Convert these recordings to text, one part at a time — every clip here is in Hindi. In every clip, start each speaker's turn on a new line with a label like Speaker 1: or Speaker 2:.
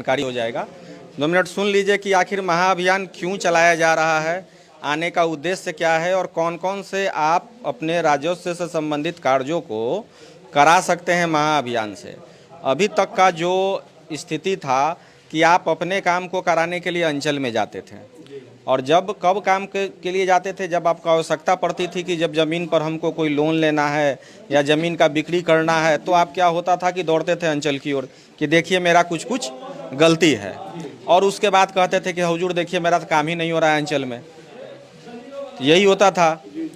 Speaker 1: जानकारी हो जाएगा। 2 मिनट सुन लीजिए कि आखिर महाअभियान क्यों चलाया जा रहा है, आने का उद्देश्य क्या है और कौन कौन से आप अपने राजस्व से संबंधित कार्यों को करा सकते हैं महाअभियान से। अभी तक का जो स्थिति था कि आप अपने काम को कराने के लिए अंचल में जाते थे और जब कब काम के लिए जाते थे, जब आपको आवश्यकता पड़ती थी कि जब ज़मीन पर हमको कोई लोन लेना है या ज़मीन का बिक्री करना है, तो आप क्या होता था कि दौड़ते थे अंचल की ओर कि देखिए मेरा कुछ गलती है, और उसके बाद कहते थे कि हुजूर देखिए मेरा तो काम ही नहीं हो रहा है अंचल में। यही होता था।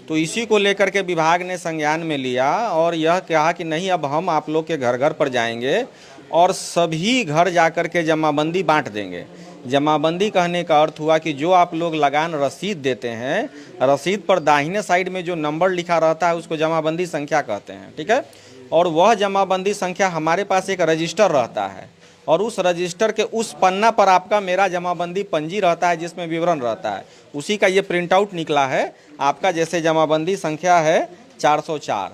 Speaker 1: तो इसी को लेकर के विभाग ने संज्ञान में लिया और यह कहा कि नहीं, अब हम आप लोग के घर घर पर जाएंगे और सभी घर जाकर के जमाबंदी बांट देंगे। जमाबंदी कहने का अर्थ हुआ कि जो आप लोग लगान रसीद देते हैं, रसीद पर दाहिने साइड में जो नंबर लिखा रहता है उसको जमाबंदी संख्या कहते हैं, ठीक है। और वह जमाबंदी संख्या हमारे पास एक रजिस्टर रहता है और उस रजिस्टर के उस पन्ना पर आपका मेरा जमाबंदी पंजी रहता है जिसमें विवरण रहता है, उसी का ये प्रिंट आउट निकला है आपका। जैसे जमाबंदी संख्या है 404,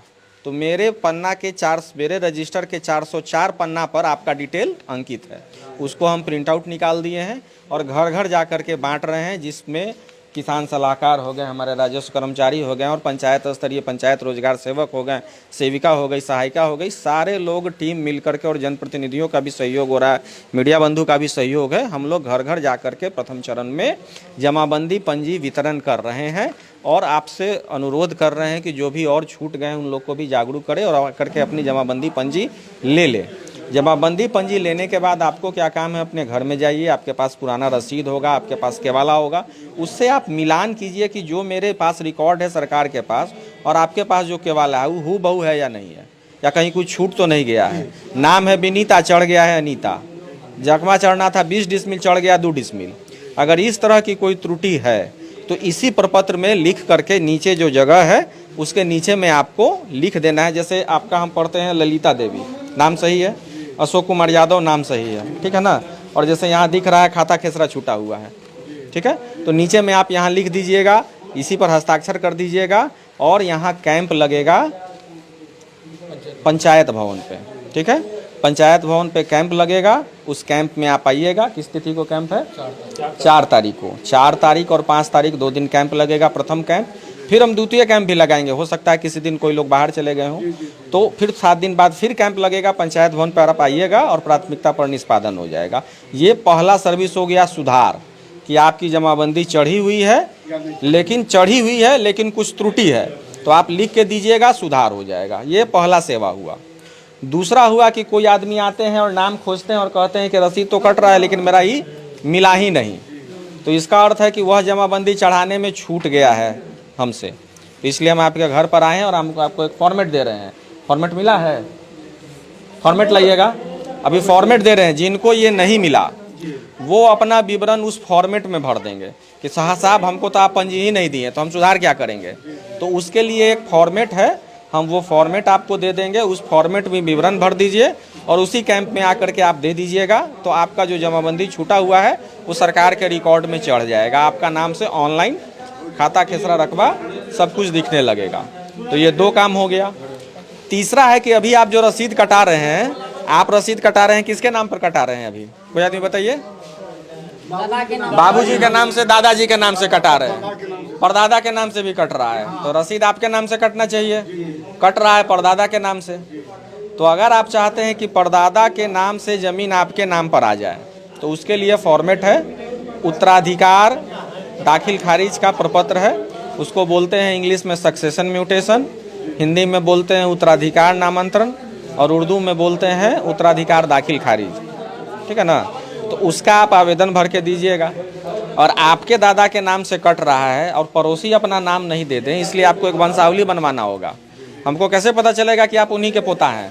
Speaker 1: तो मेरे पन्ना के मेरे रजिस्टर के 404 पन्ना पर आपका डिटेल अंकित है, उसको हम प्रिंट आउट निकाल दिए हैं और घर घर जा कर के बांट रहे हैं, जिसमें किसान सलाहकार हो गए, हमारे राजस्व कर्मचारी हो गए और पंचायत स्तरीय पंचायत रोजगार सेवक हो गए, सेविका हो गई, सहायिका हो गई, सारे लोग टीम मिल करके, और जनप्रतिनिधियों का भी सहयोग हो रहा है, मीडिया बंधु का भी सहयोग है। हम लोग घर घर जा कर के प्रथम चरण में जमाबंदी पंजी वितरण कर रहे हैं और आपसे अनुरोध कर रहे हैं कि जो भी और छूट गए उन लोग को भी जागरूक करें और आकर के अपनी जमाबंदी पंजी ले ले। जमाबंदी पंजी लेने के बाद आपको क्या काम है, अपने घर में जाइए, आपके पास पुराना रसीद होगा, आपके पास केवाला होगा, उससे आप मिलान कीजिए कि जो मेरे पास रिकॉर्ड है सरकार के पास और आपके पास जो केवाला है वो हूबहू है या नहीं है, या कहीं कुछ छूट तो नहीं गया है। नाम है विनीता, चढ़ गया है अनीता, जख्मा चढ़ना था 20 डिसमिल, चढ़ गया 2 डिसमिल। अगर इस तरह की कोई त्रुटि है तो इसी प्रपत्र में लिख करके नीचे जो जगह है उसके नीचे में आपको लिख देना है। जैसे आपका हम पढ़ते हैं ललिता देवी, नाम सही है, अशोक कुमार यादव नाम सही है, ठीक है ना, और जैसे यहाँ दिख रहा है खाता खेसरा छूटा हुआ है, ठीक है, तो नीचे में आप यहाँ लिख दीजिएगा, इसी पर हस्ताक्षर कर दीजिएगा और यहाँ कैंप लगेगा पंचायत भवन पे, ठीक है, पंचायत भवन पे कैंप लगेगा। उस कैंप में आप आइएगा। किस तिथि को कैंप है? 4 तारीख को। 4 तारीख और 5 तारीख 2 दिन कैंप लगेगा, प्रथम कैंप। फिर हम द्वितीय कैंप भी लगाएंगे, हो सकता है किसी दिन कोई लोग बाहर चले गए हों, तो फिर 7 दिन बाद फिर कैंप लगेगा पंचायत भवन पर, आप आइएगा और प्राथमिकता पर निष्पादन हो जाएगा। ये पहला सर्विस हो गया सुधार, कि आपकी जमाबंदी चढ़ी हुई है लेकिन कुछ त्रुटि है, तो आप लिख के दीजिएगा, सुधार हो जाएगा। ये पहला सेवा हुआ। दूसरा हुआ कि कोई आदमी आते हैं और नाम खोजते हैं और कहते हैं कि रसीद तो कट रहा है लेकिन मेरा ही मिला ही नहीं, तो इसका अर्थ है कि वह जमाबंदी चढ़ाने में छूट गया है हमसे, तो इसलिए हम आपके घर पर आए हैं और हम आपको एक फॉर्मेट दे रहे हैं। फॉर्मेट मिला है? फॉर्मेट लाइएगा, अभी फॉर्मेट दे रहे हैं। जिनको ये नहीं मिला वो अपना विवरण उस फॉर्मेट में भर देंगे कि साहब हमको तो आप पंजी ही नहीं दिए, तो हम सुधार क्या करेंगे। तो उसके लिए एक फॉर्मेट है, हम वो फॉर्मेट आपको दे देंगे, उस फॉर्मेट में विवरण भर दीजिए और उसी कैंप में आकर के आप दे दीजिएगा, तो आपका जो जमाबंदी छूटा हुआ है वो सरकार के रिकॉर्ड में चढ़ जाएगा। आपका नाम से ऑनलाइन खाता खेसरा रकबा सब कुछ दिखने लगेगा। तो ये 2 काम हो गया। तीसरा है कि अभी आप जो रसीद कटा रहे हैं, आप रसीद कटा रहे हैं किसके नाम पर कटा रहे हैं? अभी कोई आदमी बताइए। बाबूजी के नाम से, दादाजी के नाम से कटा रहे हैं, परदादा के नाम से भी कट रहा है, तो रसीद आपके नाम से कटना चाहिए। कट रहा है परदादा के नाम से, तो अगर आप चाहते हैं कि परदादा के नाम से जमीन आपके नाम पर आ जाए, तो उसके लिए फॉर्मेट है, उत्तराधिकार दाखिल खारिज का प्रपत्र है, उसको बोलते हैं इंग्लिश में सक्सेशन म्यूटेशन, हिंदी में बोलते हैं उत्तराधिकार नामांतरण और उर्दू में बोलते हैं उत्तराधिकार दाखिल खारिज, ठीक है ना। तो उसका आप आवेदन भर के दीजिएगा। और आपके दादा के नाम से कट रहा है और पड़ोसी अपना नाम नहीं दे दें, इसलिए आपको एक वंशावली बनवाना होगा। हमको कैसे पता चलेगा कि आप उन्हीं के पोता हैं?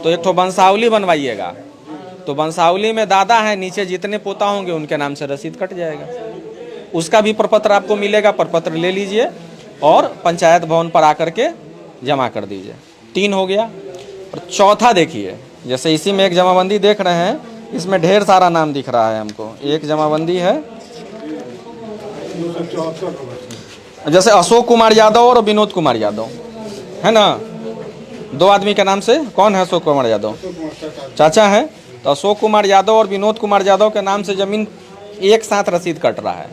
Speaker 1: तो एक तो वंशावली बनवाइएगा, तो वंशावली में दादा है, नीचे जितने पोता होंगे उनके नाम से रसीद कट जाएगा। उसका भी प्रपत्र आपको मिलेगा, प्रपत्र ले लीजिए और पंचायत भवन पर आकर के जमा कर दीजिए। 3 हो गया। और चौथा देखिए, जैसे इसी में एक जमाबंदी देख रहे हैं, इसमें ढेर सारा नाम दिख रहा है हमको। एक जमाबंदी है जैसे अशोक कुमार यादव और विनोद कुमार यादव, है ना, 2 आदमी के नाम से। कौन है अशोक कुमार यादव? चाचा है। तो अशोक कुमार यादव और विनोद कुमार यादव के नाम से ज़मीन एक साथ रसीद कट रहा है।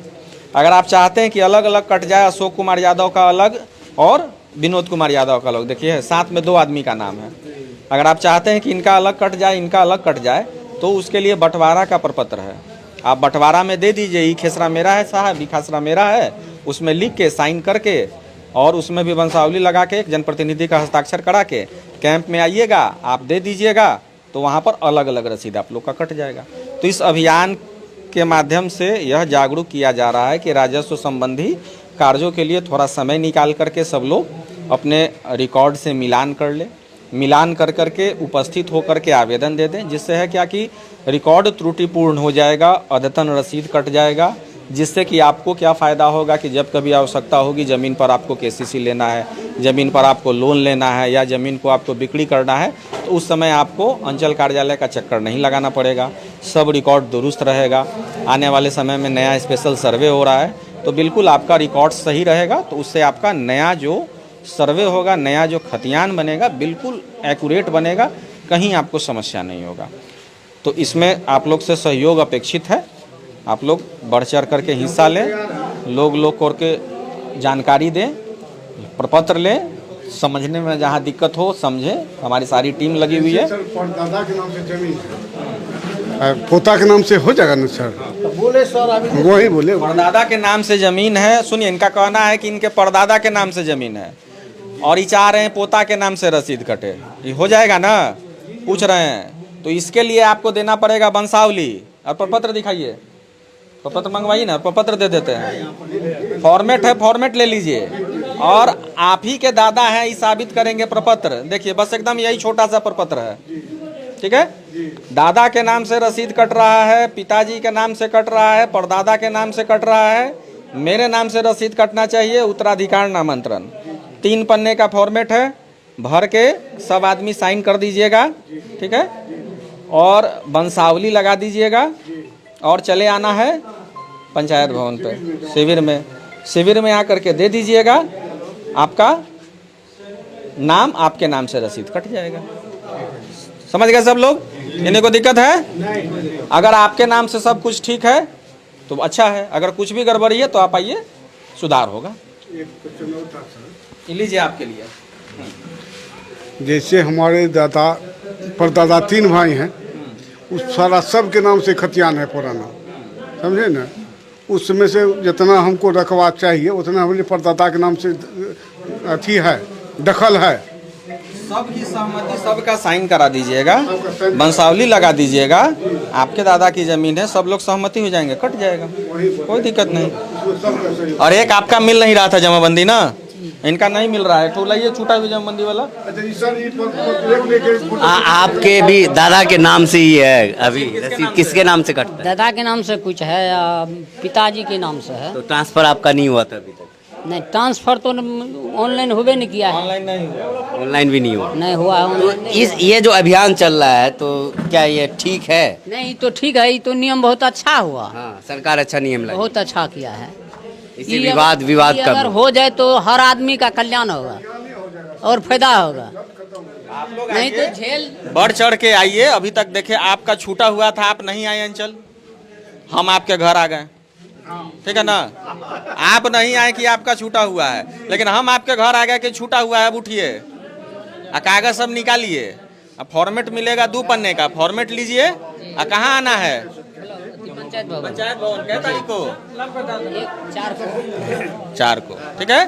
Speaker 1: अगर आप चाहते हैं कि अलग अलग कट जाए, अशोक कुमार यादव का अलग और विनोद कुमार यादव का अलग, देखिए साथ में 2 आदमी का नाम है, अगर आप चाहते हैं कि इनका अलग कट जाए, इनका अलग कट जाए, तो उसके लिए बंटवारा का प्रपत्र है, आप बंटवारा में दे दीजिए, ई खेसरा मेरा है साहब, ई खासरा मेरा है, उसमें लिख के साइन करके और उसमें भी वंशावली लगा के एक जनप्रतिनिधि का हस्ताक्षर करा के कैंप में आइएगा, आप दे दीजिएगा, तो वहाँ पर अलग अलग रसीद आप लोग का कट जाएगा। तो इस अभियान के माध्यम से यह जागरूक किया जा रहा है कि राजस्व संबंधी कार्यों के लिए थोड़ा समय निकाल करके सब लोग अपने रिकॉर्ड से मिलान कर ले, मिलान कर करके उपस्थित होकर के आवेदन दे दें, जिससे है क्या कि रिकॉर्ड त्रुटिपूर्ण हो जाएगा, अद्यतन रसीद कट जाएगा, जिससे कि आपको क्या फ़ायदा होगा कि जब कभी आवश्यकता होगी, ज़मीन पर आपको केसीसी लेना है, ज़मीन पर आपको लोन लेना है या ज़मीन को आपको बिक्री करना है, तो उस समय आपको अंचल कार्यालय का चक्कर नहीं लगाना पड़ेगा, सब रिकॉर्ड दुरुस्त रहेगा। आने वाले समय में नया स्पेशल सर्वे हो रहा है, तो बिल्कुल आपका रिकॉर्ड सही रहेगा, तो उससे आपका नया जो सर्वे होगा, नया जो खतियान बनेगा, बिल्कुल एक्यूरेट बनेगा, कहीं आपको समस्या नहीं होगा। तो इसमें आप लोग से सहयोग अपेक्षित है, आप लोग बढ़ चढ़ करके हिस्सा लें, लोग करके जानकारी दें, प्रपत्र लें, समझने में जहाँ दिक्कत हो समझें, हमारी सारी टीम लगी हुई है।
Speaker 2: दादा के नाम से जमीन है, पोता के नाम से हो जाएगा ना सर? बोले सर अभी वही बोले,
Speaker 1: परदादा के नाम से ज़मीन है। सुनिए, इनका कहना है कि इनके परदादा के नाम से ज़मीन है और ये चाह रहे हैं पोता के नाम से रसीद कटे, ये हो जाएगा ना? पूछ रहे हैं, तो इसके लिए आपको देना पड़ेगा वंशावली और प्रपत्र दिखाइए, प्रपत्र मंगवाइए ना, प्रपत्र दे देते हैं, फॉर्मेट है, फॉर्मेट ले लीजिए, और आप ही के दादा हैं ये साबित करेंगे प्रपत्र। देखिए बस एकदम यही छोटा सा प्रपत्र है, ठीक है? दादा के नाम से रसीद कट रहा है, पिताजी के नाम से कट रहा है, परदादा के नाम से कट रहा है, मेरे नाम से रसीद कटना चाहिए, उत्तराधिकार नामांतरण, 3 पन्ने का फॉर्मेट है, भर के सब आदमी साइन कर दीजिएगा, ठीक है? और वंशावली लगा दीजिएगा और चले आना है पंचायत भवन पे शिविर में आकर के दे दीजिएगा, आपका नाम आपके नाम से रसीद कट जाएगा। समझ गए सब लोग? इन्हें को दिक्कत है? अगर आपके नाम से सब कुछ ठीक है तो अच्छा है, अगर कुछ भी गड़बड़ी है तो आप आइए, सुधार होगा। लीजिए आपके लिए,
Speaker 2: जैसे हमारे दादा परदादा 3 भाई हैं, उस सारा सब के नाम से खतियान है पुराना, समझे ना? उसमें से जितना हमको रखवा चाहिए उतना हमारे परदादा के नाम से अथी है, दखल है।
Speaker 1: सबकी सहमति, सबका साइन करा दीजिएगा, वंशावली लगा दीजिएगा, आपके दादा की ज़मीन है, सब लोग सहमति हो जाएंगे, कट जाएगा, कोई दिक्कत नहीं। और एक आपका मिल नहीं रहा था जमाबंदी ना, इनका नहीं मिल रहा है, तो लाइए छूटा हुई जमाबंदी वाला।
Speaker 3: आपके भी दादा के नाम से ही है अभी रसीद, किसके नाम से कटता है?
Speaker 4: दादा के नाम से कुछ है या पिताजी के नाम से है।
Speaker 3: तो ट्रांसफर आपका नहीं हुआ था अभी तक?
Speaker 4: नहीं, ट्रांसफर तो ऑनलाइन हुए नहीं किया है,
Speaker 1: ऑनलाइन नहीं हुआ,
Speaker 3: ऑनलाइन भी नहीं हुआ,
Speaker 4: नहीं हुआ है
Speaker 3: तो
Speaker 4: ऑनलाइन।
Speaker 3: ये जो अभियान चल रहा है, तो क्या ये ठीक है?
Speaker 4: नहीं, तो ठीक है, ये तो नियम बहुत अच्छा हुआ,
Speaker 3: हाँ, सरकार अच्छा नियम लाई,
Speaker 4: बहुत अच्छा किया है।
Speaker 3: इसी
Speaker 4: ये
Speaker 3: विवाद
Speaker 4: ये
Speaker 3: कम
Speaker 4: अगर हो जाए तो हर आदमी का कल्याण होगा और फायदा होगा, नहीं तो झेल।
Speaker 1: बढ़ चढ़ के आइए। अभी तक देखिए आपका छूटा हुआ था, आप नहीं आए अंचल, हम आपके घर आ गए, ठीक है ना? आप नहीं आए कि आपका छूटा हुआ है, लेकिन हम आपके घर आ गए कि छूटा हुआ है, अब उठिए, कागज सब निकालिए, अब फॉर्मेट मिलेगा 2 पन्ने का, फॉर्मेट लीजिए। कहाँ आना है? पंचायत भवन। क्या तारीख को? 4 को, ठीक है?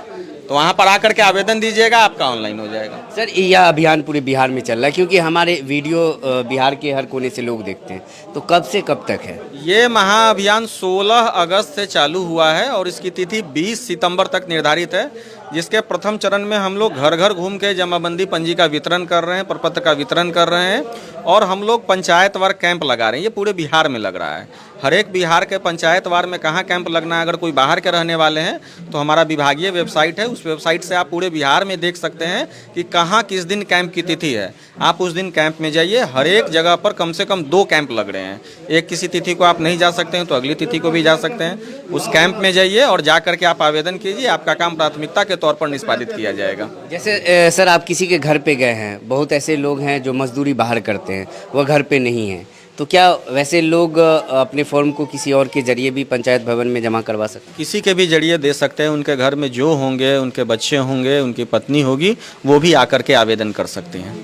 Speaker 1: तो वहाँ पर आकर के आवेदन दीजिएगा, आपका ऑनलाइन हो जाएगा।
Speaker 3: सर, यह अभियान पूरे बिहार में चल रहा है, क्योंकि हमारे वीडियो बिहार के हर कोने से लोग देखते हैं, तो कब से कब तक है
Speaker 1: ये महाअभियान? 16 अगस्त से चालू हुआ है और इसकी तिथि 20 सितंबर तक निर्धारित है, जिसके प्रथम चरण में हम लोग घर घर घूम के जमाबंदी पंजी का वितरण कर रहे हैं, प्रपत्र का वितरण कर रहे हैं, और हम लोग पंचायतवार कैंप लगा रहे हैं। ये पूरे बिहार में लग रहा है, हर एक बिहार के पंचायतवार में कहाँ कैंप लगना है। अगर कोई बाहर के रहने वाले हैं तो हमारा विभागीय वेबसाइट है, उस वेबसाइट से आप पूरे बिहार में देख सकते हैं कि कहाँ किस दिन कैंप की तिथि है। आप उस दिन कैंप में जाइए, हर एक जगह पर कम से कम 2 कैंप लग रहे हैं। एक किसी तिथि को आप नहीं जा सकते हैं तो अगली तिथि को भी जा सकते हैं। उस कैंप में जाइए और जा करके आप आवेदन कीजिए, आपका काम प्राथमिकता के तौर पर निष्पादित किया जाएगा।
Speaker 3: जैसे सर, आप किसी के घर पे गए हैं, बहुत ऐसे लोग हैं जो मजदूरी बाहर करते हैं, वह घर पे नहीं है, तो क्या वैसे लोग अपने फॉर्म को किसी और के जरिए भी पंचायत भवन में जमा करवा सकते हैं?
Speaker 1: किसी के भी जरिए दे सकते हैं। उनके घर में जो होंगे, उनके बच्चे होंगे, उनकी पत्नी होगी, वो भी आकर के आवेदन कर सकते हैं।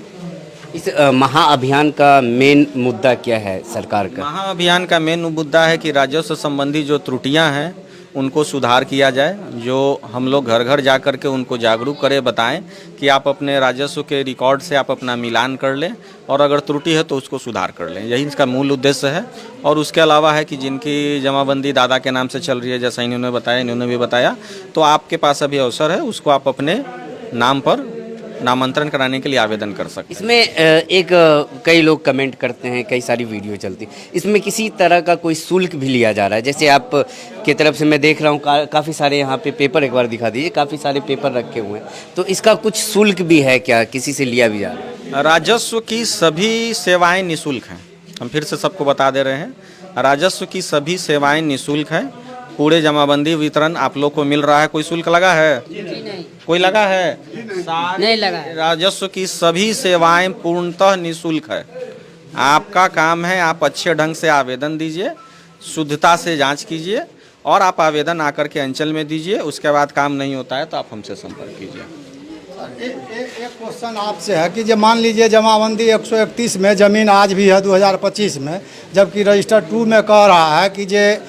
Speaker 3: इस महाअभियान का मेन मुद्दा क्या है सरकार का?
Speaker 1: महाअभियान का मेन मुद्दा है कि राजस्व संबंधी जो त्रुटियां हैं उनको सुधार किया जाए। जो हम लोग घर घर जा कर के उनको जागरूक करें, बताएं कि आप अपने राजस्व के रिकॉर्ड से आप अपना मिलान कर लें और अगर त्रुटि है तो उसको सुधार कर लें। यही इसका मूल उद्देश्य है। और उसके अलावा है कि जिनकी जमाबंदी दादा के नाम से चल रही है, जैसा इन्होंने भी बताया, तो आपके पास अभी अवसर है, उसको आप अपने नाम पर नामांतरण कराने के लिए आवेदन कर सकते हैं।
Speaker 3: इसमें कई लोग कमेंट करते हैं, कई सारी वीडियो चलती, इसमें किसी तरह का कोई शुल्क भी लिया जा रहा है? जैसे आप की तरफ से मैं देख रहा हूँ काफ़ी सारे यहाँ पे पेपर, एक बार दिखा दीजिए, काफ़ी सारे पेपर रखे हुए हैं, तो इसका कुछ शुल्क भी है क्या? किसी से लिया भी जा रहा है?
Speaker 1: राजस्व की सभी सेवाएं निःशुल्क हैं। हम फिर से सबको बता दे रहे हैं, राजस्व की सभी सेवाएं निःशुल्क हैं। पूरे जमाबंदी वितरण आप लोग को मिल रहा है। कोई शुल्क लगा है?
Speaker 4: जी नहीं,
Speaker 1: कोई लगा है?
Speaker 4: नहीं लगा है।
Speaker 1: राजस्व की सभी सेवाएं पूर्णतः निःशुल्क है। आपका काम है, आप अच्छे ढंग से आवेदन दीजिए, शुद्धता से जांच कीजिए और आप आवेदन आकर के अंचल में दीजिए। उसके बाद काम नहीं होता है तो आप हमसे संपर्क कीजिए।
Speaker 5: एक क्वेश्चन आपसे है कि जब मान लीजिए जमाबंदी 131 में ज़मीन आज भी है 2025 में, जबकि रजिस्टर 2 में कह रहा है कि जे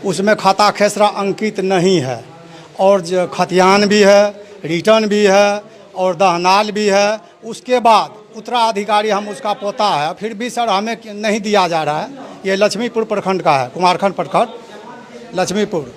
Speaker 5: उसमें खाता खेसरा अंकित नहीं है और जो खतियान भी है, रिटर्न भी है और दहनाल भी है, उसके बाद उत्तराधिकारी हम उसका पोता है, फिर भी सर हमें नहीं दिया जा रहा है। ये लक्ष्मीपुर प्रखंड का है, कुमारखंड प्रखंड लक्ष्मीपुर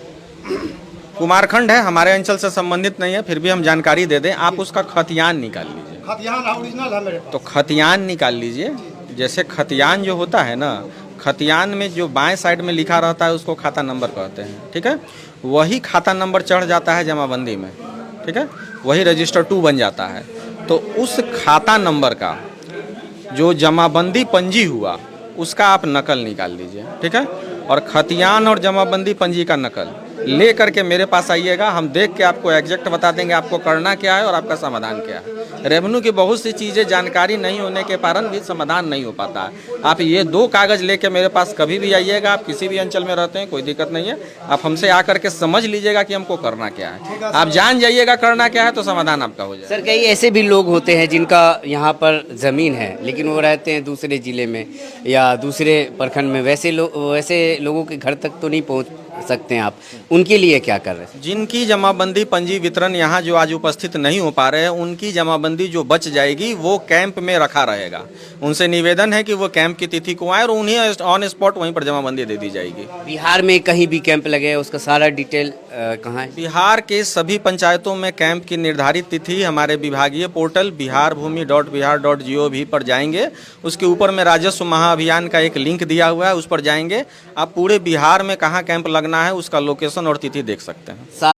Speaker 1: कुमारखंड है, हमारे अंचल से संबंधित नहीं है, फिर भी हम जानकारी दे दें। आप उसका खतियान निकाल लीजिए।
Speaker 5: खतियान ओरिजिनल है मेरे पास।
Speaker 1: तो खतियान निकाल लीजिए। जैसे खतियान जो होता है ना, खतियान में जो बाएं साइड में लिखा रहता है उसको खाता नंबर कहते हैं, ठीक है। वही खाता नंबर चढ़ जाता है जमाबंदी में, ठीक है, वही रजिस्टर 2 बन जाता है। तो उस खाता नंबर का जो जमाबंदी पंजी हुआ उसका आप नकल निकाल लीजिए, ठीक है। और खतियान और जमाबंदी पंजी का नकल ले करके मेरे पास आइएगा। हम देख के आपको एग्जैक्ट बता देंगे आपको करना क्या है और आपका समाधान क्या है। रेवेन्यू की बहुत सी चीज़ें जानकारी नहीं होने के कारण भी समाधान नहीं हो पाता है। आप ये 2 कागज़ लेके मेरे पास कभी भी आइएगा। आप किसी भी अंचल में रहते हैं, कोई दिक्कत नहीं है। आप हमसे आकर के समझ लीजिएगा कि हमको करना क्या है। आप जान जाइएगा करना क्या है तो समाधान आपका हो जाएगा।
Speaker 3: सर, कई ऐसे भी लोग होते हैं जिनका यहाँ पर ज़मीन है लेकिन वो रहते हैं दूसरे ज़िले में या दूसरे प्रखंड में, वैसे लोगों के घर तक तो नहीं पहुँच सकते हैं आप, उनके लिए क्या कर रहे हैं?
Speaker 1: जिनकी जमाबंदी पंजी वितरण यहाँ जो आज उपस्थित नहीं हो पा रहे हैं, उनकी जमाबंदी जो बच जाएगी वो कैंप में रखा रहेगा। उनसे निवेदन है कि वो कैंप की तिथि को आए और उन्हें ऑन स्पॉट वहीं पर जमाबंदी दे दी जाएगी।
Speaker 3: बिहार में कहीं भी कैंप लगे उसका सारा डिटेल कहाँ है?
Speaker 1: बिहार के सभी पंचायतों में कैंप की निर्धारित तिथि हमारे विभागीय पोर्टल biharbhumi.bihar.gov पर जाएंगे। उसके ऊपर में राजस्व महाअभियान का एक लिंक दिया हुआ है, उस पर जाएंगे। आप पूरे बिहार में कहाँ कैंप लगना है उसका लोकेशन और तिथि देख सकते हैं।